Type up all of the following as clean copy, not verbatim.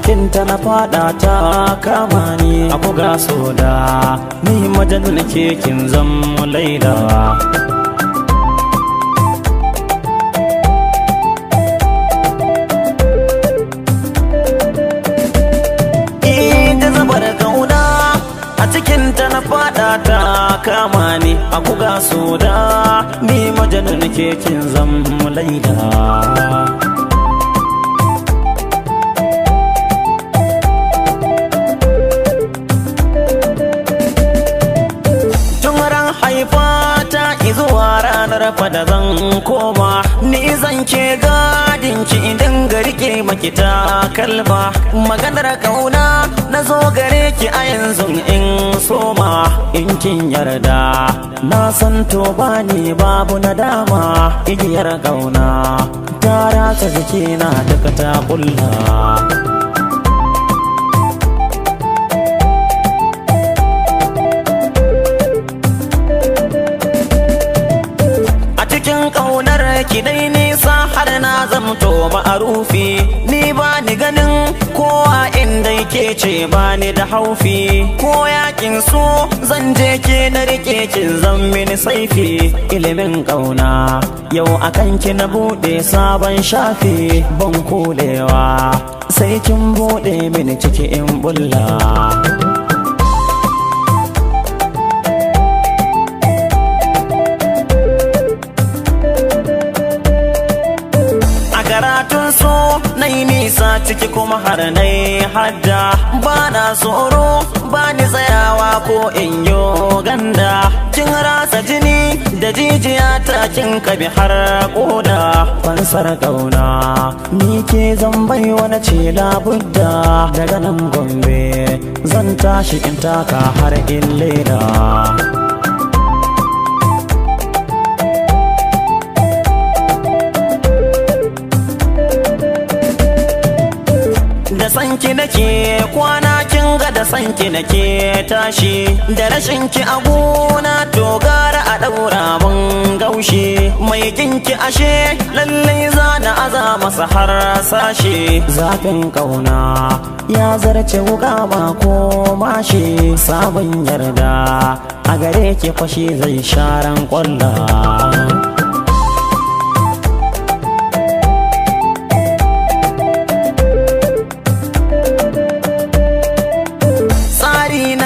cikinta na fada ta kama ni a buga soda ni majanun ke kin zam laila cikinta na fada ta kama ni a buga soda ni majanun ke kin zam laila haifata izuwa ranar fada zan koma ni zan ke gadin ki idan garke maki ta kalma maganar kauna na zo gare ki a yanzu in soma in kin yarda na san to bani babu nadama igiyar kauna ta rata jikina duka ta kulla kaunar ki dai nisa har na zamto ma'arufi ni ba ni ganin kowa inda yake ce ba ni da haufi ko yakin so zan je ke na rike kin zan mini saifi ilimin kauna yau akan ki na bude sabon shafi ban kulewa sai kin bude mini ciki in bulla karatun so na yi nisa ciki kuma har na yi hadda ba na tsoro ba ni tsayawa ko in yi ganda kin rasa jini da jijiya ta kin kabi har koda fansar kauna ni ke zan bai wani ce labudda daga nan Gombe zan tashi in taka har in leda da sanki nake kwana kin ga da sanki nake tashi da rashin ki a gona to gara a daura mun gaushi mai kinki ashe lallai zana aza masa har sashi zafin kauna ya zarce wuka ba ko mashi sabon yarda a gare ki fashi zai sharan kwalla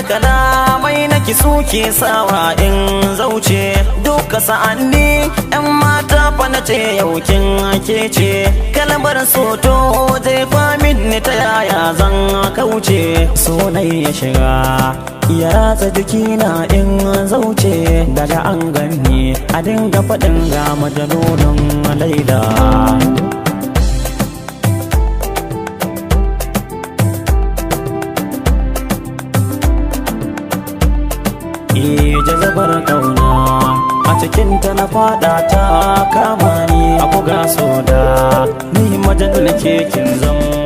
kalamai naki suke sawa in zauce duka sa'anni yan mata fa na ce yaukin ake ce kalmar soto zai famin ni ta yaya zan kauce sonai ya shiga ya ratsa jikina in zauce daga an ganni a dinga faɗin ga majalunan laila jazabar kauna a cikinta na fada ta kama ni a buga soda ni majanun ke kin zama